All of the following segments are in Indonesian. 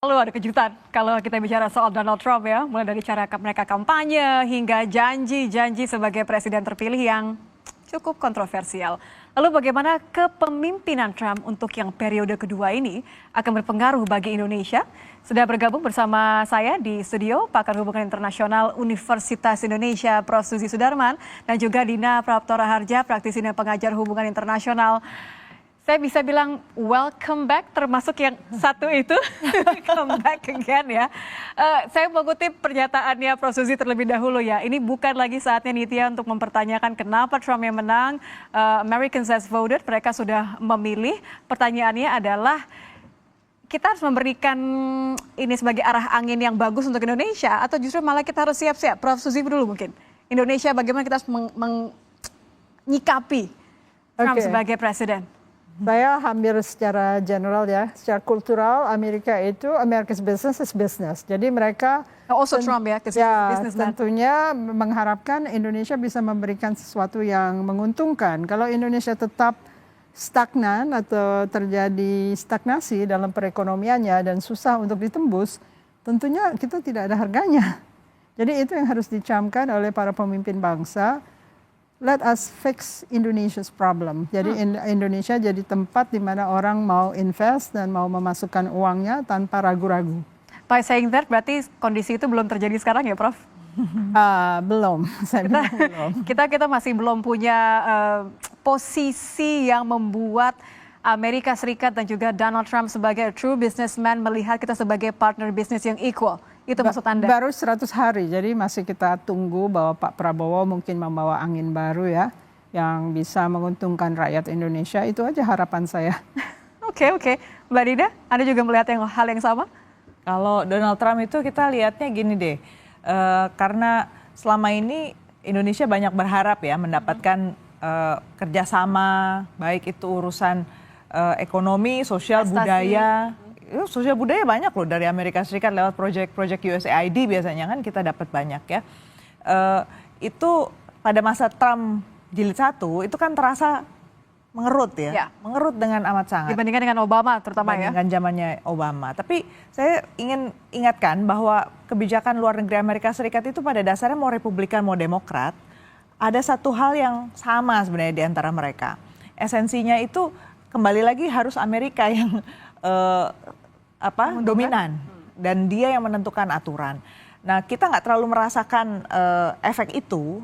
Lalu ada kejutan kalau kita bicara soal Donald Trump ya, mulai dari cara mereka kampanye hingga janji-janji sebagai presiden terpilih yang cukup kontroversial. Lalu bagaimana kepemimpinan Trump untuk yang periode kedua ini akan berpengaruh bagi Indonesia? Sudah bergabung bersama saya di studio pakar hubungan internasional Universitas Indonesia Prof. Suzy Sudarman dan juga Dina Praptora Harja, praktisi dan pengajar hubungan internasional. Saya bisa bilang welcome back, termasuk yang satu itu, come back again ya. Saya mengutip pernyataannya Prof. Suzy terlebih dahulu ya. Ini bukan lagi saatnya Nitya untuk mempertanyakan kenapa Trump yang menang. Americans has voted, mereka sudah memilih. Pertanyaannya adalah kita harus memberikan ini sebagai arah angin yang bagus untuk Indonesia atau justru malah kita harus siap-siap. Prof. Suzy dulu mungkin. Indonesia bagaimana kita harus menyikapi Trump sebagai presiden? Saya hampir secara general ya, secara kultural Amerika itu America's business is business. Jadi mereka also Trump ya, tentunya mengharapkan Indonesia bisa memberikan sesuatu yang menguntungkan. Kalau Indonesia tetap stagnan atau terjadi stagnasi dalam perekonomiannya dan susah untuk ditembus, tentunya kita tidak ada harganya. Jadi itu yang harus dicamkan oleh para pemimpin bangsa. Let us fix Indonesia's problem. Jadi Indonesia jadi tempat di mana orang mau invest dan mau memasukkan uangnya tanpa ragu-ragu. By saying that, berarti kondisi itu belum terjadi sekarang ya, Prof? Belum. Kita masih belum punya posisi yang membuat Amerika Serikat dan juga Donald Trump sebagai true businessman melihat kita sebagai partner bisnis yang equal. Itu maksud Anda? Baru 100 hari, jadi masih kita tunggu bahwa Pak Prabowo mungkin membawa angin baru ya, yang bisa menguntungkan rakyat Indonesia. Itu aja harapan saya. Oke. Mbak Dina, Anda juga melihat hal yang sama? Kalau Donald Trump itu kita lihatnya gini deh, karena selama ini Indonesia banyak berharap ya mendapatkan kerjasama, baik itu urusan ekonomi, sosial, budaya. Sosial budaya banyak loh dari Amerika Serikat lewat proyek-proyek USAID biasanya kan kita dapat banyak ya. Itu pada masa Trump jilid 1 itu kan terasa mengerut ya. Mengerut dengan amat sangat. Dibandingkan dengan Obama terutama ya. Dibandingkan zamannya Obama. Tapi saya ingin ingatkan bahwa kebijakan luar negeri Amerika Serikat itu pada dasarnya mau Republikan mau Demokrat. Ada satu hal yang sama sebenarnya di antara mereka. Esensinya itu kembali lagi harus Amerika yang dominan dan dia yang menentukan aturan. Nah, kita nggak terlalu merasakan efek itu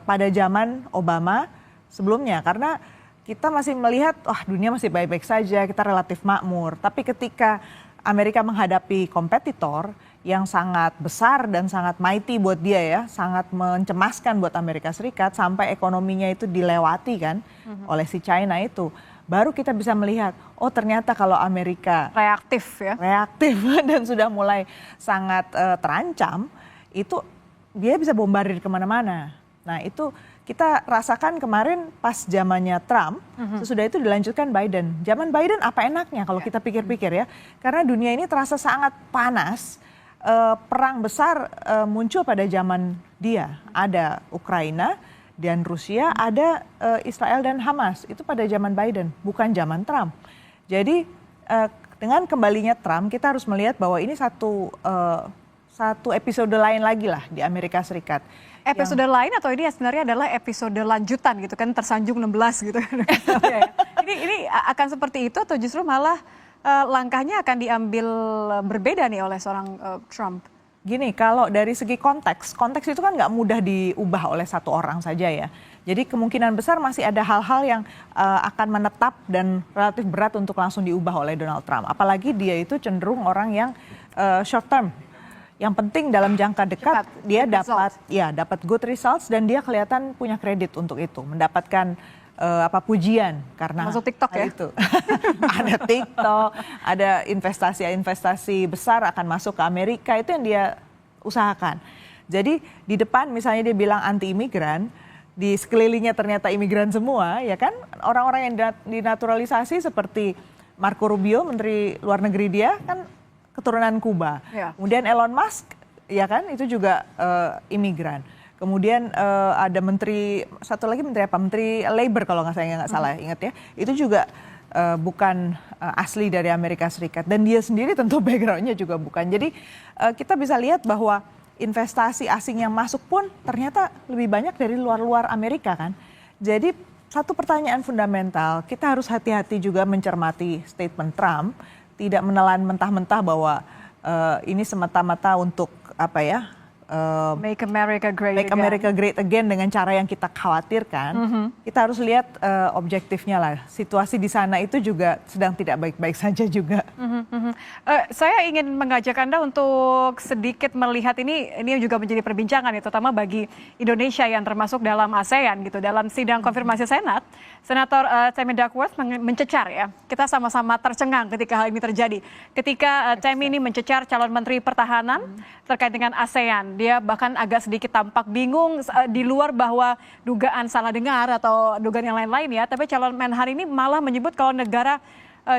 pada zaman Obama sebelumnya karena kita masih melihat dunia masih baik-baik saja, kita relatif makmur. Tapi ketika Amerika menghadapi kompetitor yang sangat besar dan sangat mighty buat dia ya, sangat mencemaskan buat Amerika Serikat sampai ekonominya itu dilewati kan oleh si China itu. Baru kita bisa melihat, ternyata kalau Amerika reaktif dan sudah mulai sangat terancam, itu dia bisa bombardir kemana-mana. Nah itu kita rasakan kemarin pas zamannya Trump, sesudah itu dilanjutkan Biden. Zaman Biden apa enaknya kalau kita pikir-pikir ya, karena dunia ini terasa sangat panas, perang besar muncul pada zaman dia, ada Ukraina, dan Rusia, ada Israel dan Hamas. Itu pada zaman Biden, bukan zaman Trump. Jadi dengan kembalinya Trump, kita harus melihat bahwa ini satu episode lain lagi lah di Amerika Serikat. Episode lain atau ini sebenarnya adalah episode lanjutan gitu kan, tersanjung 16 gitu. Ini akan seperti itu atau justru malah langkahnya akan diambil berbeda nih oleh seorang Trump? Gini, kalau dari segi konteks itu kan nggak mudah diubah oleh satu orang saja ya. Jadi kemungkinan besar masih ada hal-hal yang akan menetap dan relatif berat untuk langsung diubah oleh Donald Trump. Apalagi dia itu cenderung orang yang short term. Yang penting dalam jangka dekat dia dapat good results dan dia kelihatan punya kredit untuk itu, mendapatkan pujian karena masuk TikTok ya itu. Ada TikTok, ada investasi besar akan masuk ke Amerika, itu yang dia usahakan. Jadi di depan misalnya dia bilang anti imigran, di sekelilingnya ternyata imigran semua ya kan, orang-orang yang dinaturalisasi seperti Marco Rubio, menteri luar negeri dia kan keturunan Kuba. Kemudian Elon Musk ya kan itu juga imigran. Kemudian ada menteri, satu lagi menteri apa? Menteri Labor kalau saya nggak salah ingat ya. Itu juga bukan asli dari Amerika Serikat, dan dia sendiri tentu backgroundnya juga bukan. Jadi kita bisa lihat bahwa investasi asing yang masuk pun ternyata lebih banyak dari luar Amerika kan. Jadi satu pertanyaan fundamental, kita harus hati-hati juga mencermati statement Trump, tidak menelan mentah-mentah bahwa ini semata-mata untuk apa ya? Make America Great Make Again. America Great Again dengan cara yang kita khawatirkan. Kita harus lihat objektifnya lah. Situasi di sana itu juga sedang tidak baik-baik saja juga. Saya ingin mengajak Anda untuk sedikit melihat ini juga menjadi perbincangan ya, terutama bagi Indonesia yang termasuk dalam ASEAN gitu. Dalam sidang konfirmasi Senat, Senator Tammy Duckworth mencecar ya. Kita sama-sama tercengang ketika hal ini terjadi. Ketika Tammy ini mencecar calon Menteri Pertahanan terkait dengan ASEAN. Dia bahkan agak sedikit tampak bingung di luar bahwa dugaan salah dengar atau dugaan yang lain-lain ya. Tapi calon Menhan ini malah menyebut kalau negara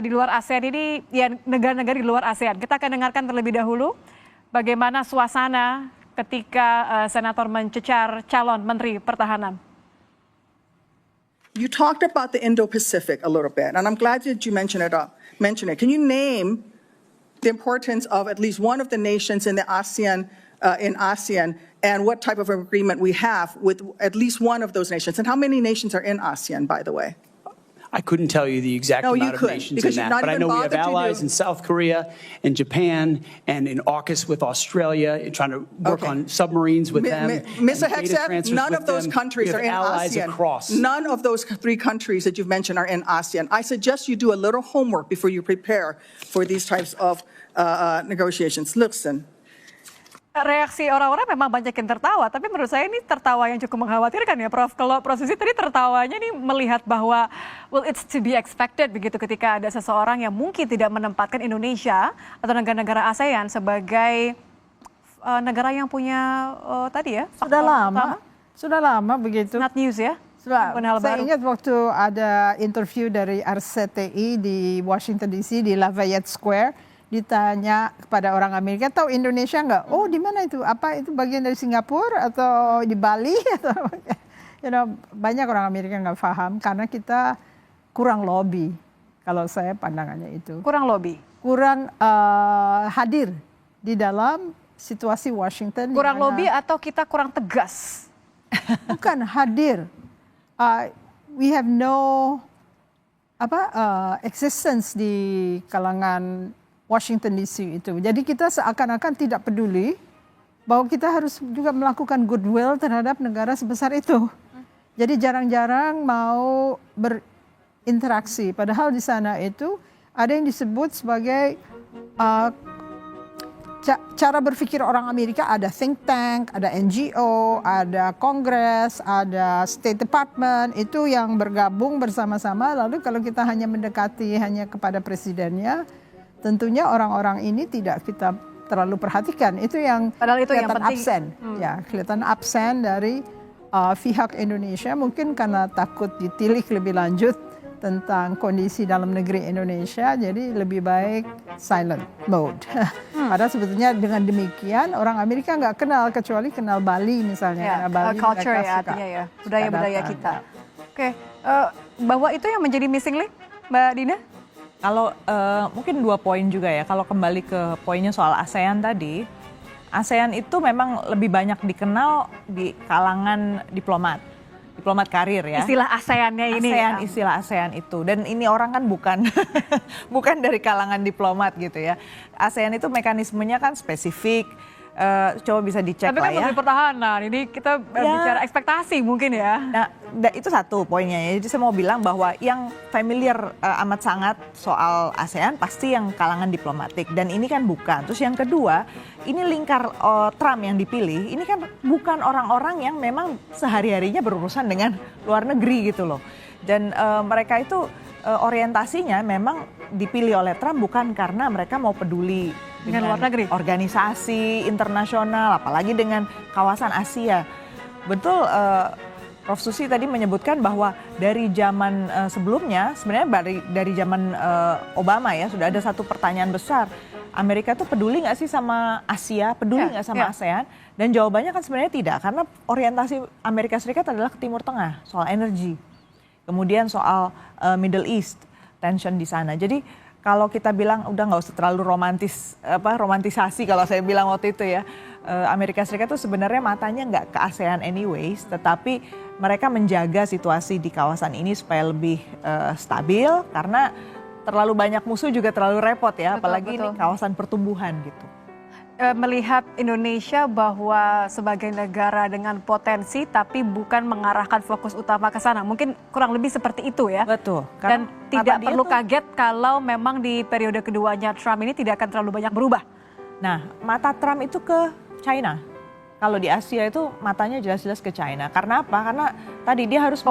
di luar ASEAN ini, ya negara-negara di luar ASEAN. Kita akan dengarkan terlebih dahulu bagaimana suasana ketika senator mencecar calon Menteri Pertahanan. You talked about the Indo-Pacific a little bit, and I'm glad that you mentioned it. Can you name the importance of at least one of the nations in the ASEAN, and what type of agreement we have with at least one of those nations? And how many nations are in ASEAN, by the way? I couldn't tell you the exact No, you amount of couldn't, nations because in you've that, not but I even know we have bothered to allies do- in South Korea and Japan and in AUKUS with Australia, trying to work Okay. on submarines with them. Mr. and data Hegseth, transfers none with of those them. countries We are have in allies ASEAN. across. None of those three countries that you've mentioned are in ASEAN. I suggest you do a little homework before you prepare for these types of negotiations. Listen. Reaksi orang-orang memang banyak yang tertawa, tapi menurut saya ini tertawa yang cukup mengkhawatirkan ya, Prof. Kalau Prof. Susi tadi tertawanya nih melihat bahwa, well, it's to be expected begitu ketika ada seseorang yang mungkin tidak menempatkan Indonesia atau negara-negara ASEAN sebagai negara yang punya tadi ya. Sudah lama begitu. Not news ya. Sudah, Bukan hal saya baru. ingat waktu ada interview dari RCTI di Washington DC di Lafayette Square, ditanya kepada orang Amerika, tahu Indonesia nggak? Oh, di mana itu? Apa itu bagian dari Singapura atau di Bali? Atau banyak orang Amerika nggak paham karena kita kurang lobby. Kalau saya pandangannya itu Kurang lobby. kurang hadir di dalam situasi Washington. di Kurang mana- lobby atau kita kurang tegas? Bukan hadir. We have no existence di kalangan Washington DC itu. Jadi kita seakan-akan tidak peduli bahwa kita harus juga melakukan goodwill terhadap negara sebesar itu. Jadi jarang-jarang mau berinteraksi. Padahal di sana itu ada yang disebut sebagai cara berpikir orang Amerika, ada think tank, ada NGO, ada Kongres, ada State Department, itu yang bergabung bersama-sama. Lalu kalau kita hanya mendekati hanya kepada presidennya, tentunya orang-orang ini tidak kita terlalu perhatikan. Itu yang Padahal itu yang kelihatan penting. absen. Ya, kelihatan absen dari pihak Indonesia, mungkin karena takut ditilik lebih lanjut tentang kondisi dalam negeri Indonesia, jadi lebih baik silent mode. Padahal sebetulnya dengan demikian orang Amerika nggak kenal, kecuali kenal Bali misalnya. Ya, Karena Bali culture mereka ya suka artinya ya, budaya-budaya datang. kita. Oke, bahwa itu yang menjadi missing link, Mbak Dina? Kalau mungkin 2 poin juga ya, kalau kembali ke poinnya soal ASEAN tadi, ASEAN itu memang lebih banyak dikenal di kalangan diplomat karir ya. Istilah ASEAN-nya ini. ASEAN, istilah ASEAN itu. Dan ini orang kan bukan bukan dari kalangan diplomat gitu ya. ASEAN itu mekanismenya kan spesifik. Coba bisa dicek Tapi lah kan ya. Menteri Pertahanan, ini kita bicara ekspektasi mungkin ya. Nah, itu satu poinnya ya. Jadi saya mau bilang bahwa yang familiar amat sangat soal ASEAN pasti yang kalangan diplomatik. Dan ini kan bukan. Terus yang kedua, ini lingkar Trump yang dipilih, ini kan bukan orang-orang yang memang sehari-harinya berurusan dengan luar negeri gitu loh. Dan mereka itu orientasinya memang dipilih oleh Trump bukan karena mereka mau peduli Dengan luar negeri. organisasi internasional, apalagi dengan kawasan Asia. Betul, Prof. Susi tadi menyebutkan bahwa dari zaman sebelumnya, sebenarnya dari zaman Obama ya, sudah ada satu pertanyaan besar. Amerika tuh peduli nggak sih sama Asia, peduli nggak sama ASEAN? Dan jawabannya kan sebenarnya tidak, karena orientasi Amerika Serikat adalah ke Timur Tengah, soal energi. Kemudian soal Middle East, tension di sana. Jadi kalau kita bilang udah nggak usah terlalu romantisasi kalau saya bilang waktu itu ya, Amerika Serikat itu sebenarnya matanya nggak ke ASEAN anyways, tetapi mereka menjaga situasi di kawasan ini supaya lebih stabil karena terlalu banyak musuh juga terlalu repot ya, apalagi ini kawasan pertumbuhan gitu. Melihat Indonesia bahwa sebagai negara dengan potensi tapi bukan mengarahkan fokus utama ke sana. Mungkin kurang lebih seperti itu ya. Betul. Dan tidak perlu kaget kalau memang di periode keduanya Trump ini tidak akan terlalu banyak berubah. Nah, mata Trump itu ke China. Kalau di Asia itu matanya jelas-jelas ke China. Karena apa? Karena tadi dia harus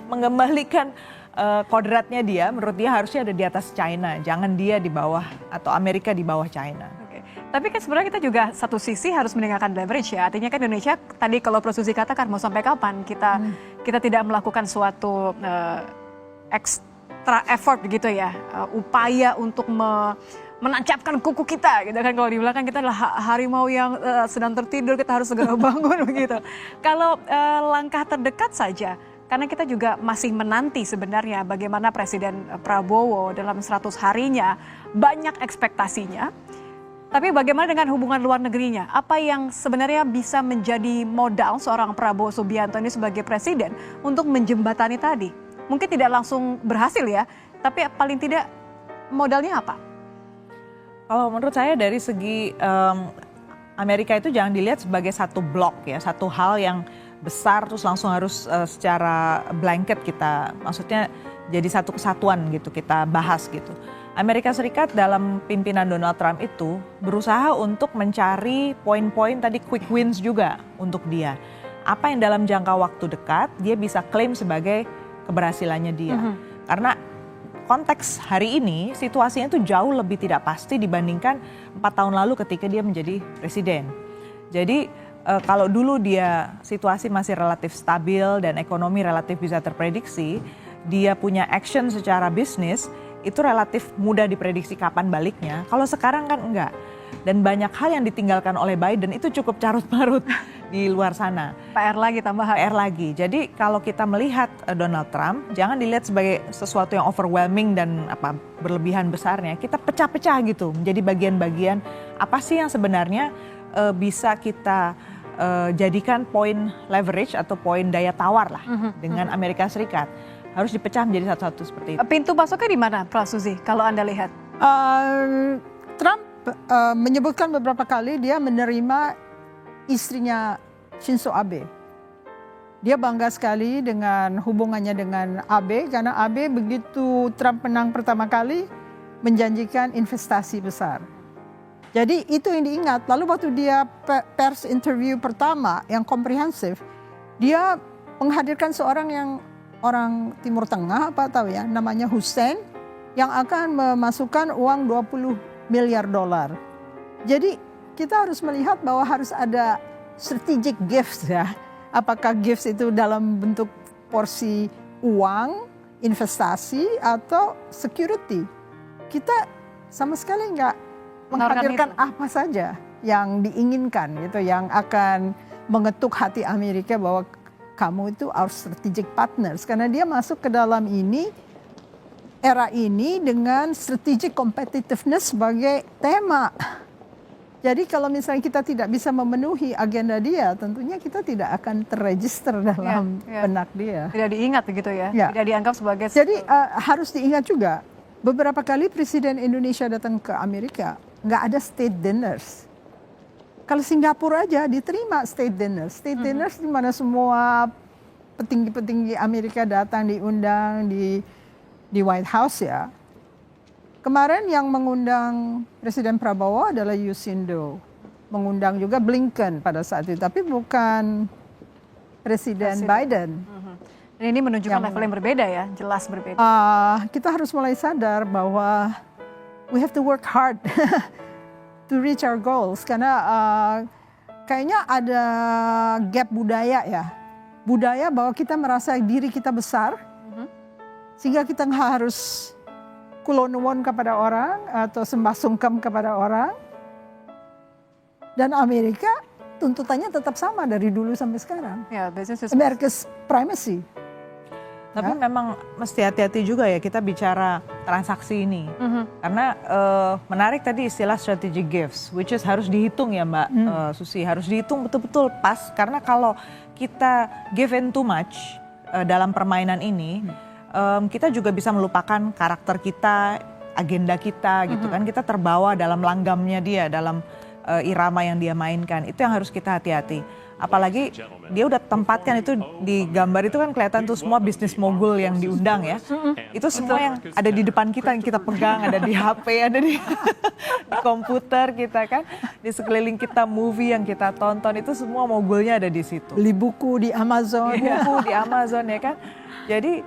mengembalikan kodratnya dia. Menurut dia harusnya ada di atas China. Jangan dia di bawah atau Amerika di bawah China. Tapi kan sebenarnya kita juga satu sisi harus meninggalkan leverage ya. Artinya kan Indonesia tadi kalau Prof. Susi katakan mau sampai kapan kita tidak melakukan suatu extra effort gitu ya. Upaya untuk menancapkan kuku kita gitu kan. Kalau di belakang kita adalah harimau yang sedang tertidur, kita harus segera bangun begitu. Kalau langkah terdekat saja, karena kita juga masih menanti sebenarnya bagaimana Presiden Prabowo dalam 100 harinya banyak ekspektasinya. Tapi bagaimana dengan hubungan luar negerinya? Apa yang sebenarnya bisa menjadi modal seorang Prabowo Subianto ini sebagai presiden untuk menjembatani tadi? Mungkin tidak langsung berhasil ya, tapi paling tidak modalnya apa? Kalau menurut saya dari segi Amerika itu jangan dilihat sebagai satu blok ya, satu hal yang besar terus langsung harus secara blanket kita, maksudnya jadi satu kesatuan gitu kita bahas gitu. Amerika Serikat dalam pimpinan Donald Trump itu berusaha untuk mencari poin-poin tadi quick wins juga untuk dia. Apa yang dalam jangka waktu dekat dia bisa klaim sebagai keberhasilannya dia. Karena konteks hari ini situasinya itu jauh lebih tidak pasti dibandingkan 4 tahun lalu ketika dia menjadi presiden. Jadi kalau dulu dia situasi masih relatif stabil dan ekonomi relatif bisa terprediksi, dia punya action secara bisnis, itu relatif mudah diprediksi kapan baliknya. Kalau sekarang kan enggak. Dan banyak hal yang ditinggalkan oleh Biden itu cukup carut-marut di luar sana. PR lagi tambahan. PR lagi. Jadi kalau kita melihat Donald Trump, jangan dilihat sebagai sesuatu yang overwhelming dan berlebihan besarnya. Kita pecah-pecah gitu menjadi bagian-bagian apa sih yang sebenarnya bisa kita jadikan poin leverage atau poin daya tawar lah dengan Amerika Serikat. Harus dipecah menjadi satu-satu seperti itu. Pintu masuknya di mana, Prof. Susi, kalau Anda lihat? Trump menyebutkan beberapa kali dia menerima istrinya Shinzo Abe. Dia bangga sekali dengan hubungannya dengan Abe, karena Abe begitu Trump menang pertama kali menjanjikan investasi besar. Jadi itu yang diingat. Lalu waktu dia pers interview pertama yang komprehensif, dia menghadirkan seorang yang orang Timur Tengah namanya Hussein yang akan memasukkan uang 20 miliar dolar. Jadi kita harus melihat bahwa harus ada strategic gifts ya. Apakah gifts itu dalam bentuk porsi uang, investasi atau security. Kita sama sekali nggak menghadirkan apa saja yang diinginkan gitu, yang akan mengetuk hati Amerika bahwa kamu itu our strategic partners, karena dia masuk ke dalam era ini dengan strategic competitiveness sebagai tema. Jadi kalau misalnya kita tidak bisa memenuhi agenda dia, tentunya kita tidak akan terregister dalam benak dia. Tidak diingat begitu ya? Tidak dianggap sebagai... Jadi harus diingat juga, beberapa kali Presiden Indonesia datang ke Amerika, nggak ada state dinners. Kalau Singapura aja diterima state dinners. State dinners di mana semua petinggi-petinggi Amerika datang, diundang di White House ya. Kemarin yang mengundang Presiden Prabowo adalah Yusindo. Mengundang juga Blinken pada saat itu, tapi bukan Presiden Biden. Dan ini menunjukkan level yang berbeda ya, jelas berbeda. Kita harus mulai sadar bahwa we have to work hard to reach our goals, karena kayaknya ada gap budaya ya. Budaya bahwa kita merasa diri kita besar, sehingga kita nggak harus kulonwon kepada orang atau sembah sungkem kepada orang. Dan Amerika tuntutannya tetap sama dari dulu sampai sekarang. Ya, business is America's primacy. Tapi memang mesti hati-hati juga ya kita bicara transaksi ini. Karena menarik tadi istilah strategic gifts, which is harus dihitung ya Mbak Susi, harus dihitung betul-betul pas. Karena kalau kita give in too much dalam permainan ini, kita juga bisa melupakan karakter kita, agenda kita gitu kan. Kita terbawa dalam langgamnya dia, dalam irama yang dia mainkan. Itu yang harus kita hati-hati. Apalagi dia udah tempatkan itu di gambar itu kan kelihatan tuh semua bisnis mogul yang diundang ya. Itu semua yang ada di depan kita yang kita pegang, ada di HP, ada di komputer kita kan. Di sekeliling kita movie yang kita tonton itu semua mogulnya ada di situ. Beli buku di Amazon. Buku di Amazon ya kan. Jadi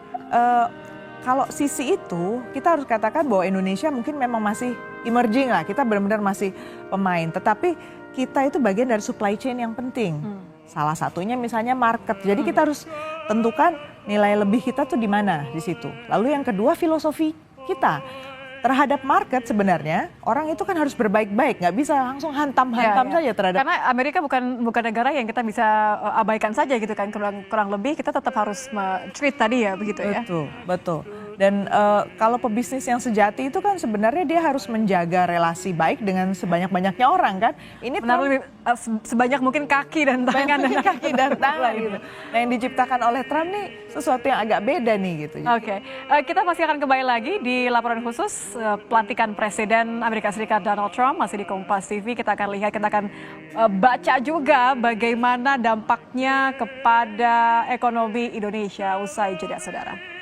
kalau sisi itu kita harus katakan bahwa Indonesia mungkin memang masih emerging lah. Kita benar-benar masih pemain. Tetapi kita itu bagian dari supply chain yang penting. Salah satunya misalnya market. Jadi kita harus tentukan nilai lebih kita tuh di mana di situ. Lalu yang kedua filosofi kita terhadap market sebenarnya orang itu kan harus berbaik-baik, nggak bisa langsung hantam-hantam saja terhadap. Karena Amerika bukan negara yang kita bisa abaikan saja gitu kan, kurang lebih kita tetap harus treat tadi ya begitu ya. Betul. Dan kalau pebisnis yang sejati itu kan sebenarnya dia harus menjaga relasi baik dengan sebanyak-banyaknya orang kan. Ini menaruh sebanyak mungkin kaki dan tangan gitu. Nah yang diciptakan oleh Trump nih sesuatu yang agak beda nih gitu. Oke. Kita masih akan kembali lagi di laporan khusus pelantikan Presiden Amerika Serikat Donald Trump masih di Kompas TV. Kita akan lihat, kita akan baca juga bagaimana dampaknya kepada ekonomi Indonesia usai jeda saudara.